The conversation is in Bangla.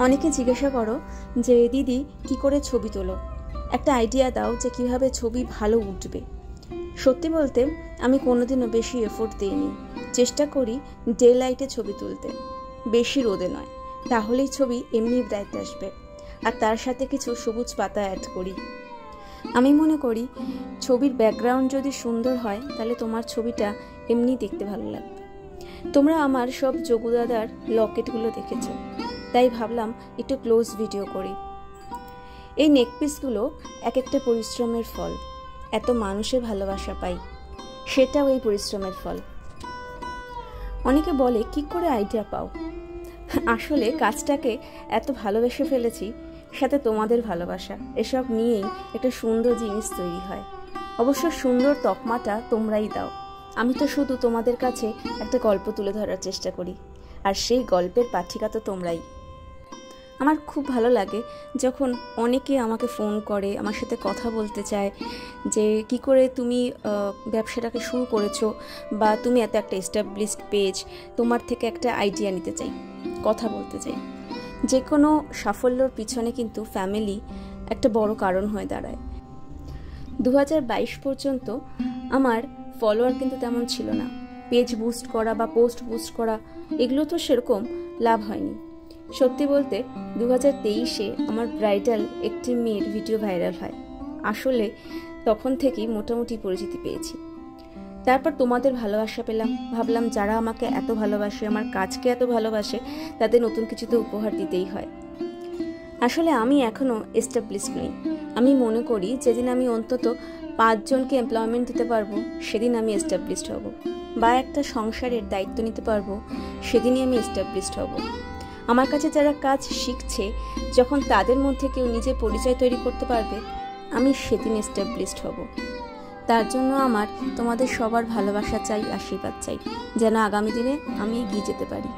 অনেকে জিজ্ঞাসা করো যে দিদি কি করে ছবি তোলো, একটা আইডিয়া দাও যে কিভাবে ছবি ভালো উঠবে। সত্যি বলতে আমি কোনোদিনও বেশি এফোর্ট দিইনি। চেষ্টা করি ডে লাইটে ছবি তুলতে, বেশি রোদে নয়, তাহলেই ছবি এমনি ব্রাইট আসবে। আর তার সাথে কিছু সবুজ পাতা অ্যাড করি। আমি মনে করি ছবির ব্যাকগ্রাউন্ড যদি সুন্দর হয় তাহলে তোমার ছবিটা এমনি দেখতে ভালো লাগবে। তোমরা আমার সব যোগু দাদার লকেটগুলো দেখেছো, তাই ভাবলাম একটু ক্লোজ ভিডিও করি। এই নেকপিসগুলো এক একটা পরিশ্রমের ফল। এত মানুষের ভালোবাসা পাই, সেটাও এই পরিশ্রমের ফল। অনেকে বলে কি করে আইডিয়া পাও। আসলে কাজটাকে এত ভালোবেসে ফেলেছি, সাথে তোমাদের ভালোবাসা, এসব নিয়েই একটা সুন্দর জিনিস তৈরি হয়। অবশ্য সুন্দর তকমাটা তোমরাই দাও। আমি তো শুধু তোমাদের কাছে একটা গল্প তুলে ধরার চেষ্টা করি, আর সেই গল্পের পাঠিকা তো তোমরাই। আমার খুব ভালো লাগে যখন অনেকে আমাকে ফোন করে, আমার সাথে কথা বলতে চায় যে কি করে তুমি ব্যবসাটাকে শুরু করেছো, বা তুমি এত একটা এস্টাবলিশড পেজ, তোমার থেকে একটা আইডিয়া নিতে চাই, কথা বলতে চাই। যে কোনো সাফল্যর পিছনে কিন্তু ফ্যামিলি একটা বড় কারণ হয়ে দাঁড়ায়। 2022 পর্যন্ত আমার ফলোয়ার কিন্তু তেমন ছিল না। পেজ বুস্ট করা বা পোস্ট বুস্ট করা এগুলো তো সেরকম লাভ হয়নি। সত্যি বলতে 2023-এ আমার ব্রাইডাল একটি মেয়ের ভিডিও ভাইরাল হয়। আসলে তখন থেকেই মোটামুটি পরিচিতি পেয়েছি। তারপর তোমাদের ভালোবাসা পেলাম, ভাবলাম যারা আমাকে এত ভালোবাসে, আমার কাজকে এত ভালোবাসে, তাদের নতুন কিছু তো উপহার দিতেই হয়। আসলে আমি এখনও এস্টাবলিশড নই। আমি মনে করি যেদিন আমি অন্তত 5 জনকে এমপ্লয়মেন্ট দিতে পারবো সেদিন আমি এস্টাবলিশড হব, বা একটা সংসারের দায়িত্ব নিতে পারবো সেদিনই আমি এস্টাবলিশড হব। আমার কাছে যারা কাজ শিখছে, যখন তাদের মধ্যে কেউ নিজের পরিচয় তৈরি করতে পারবে, আমি সেদিন এস্টাবলিশড হব। তার জন্য আমার তোমাদের সবার ভালোবাসা চাই, আশীর্বাদ চাই, যেন আগামী দিনে আমি এগিয়ে যেতে পারি।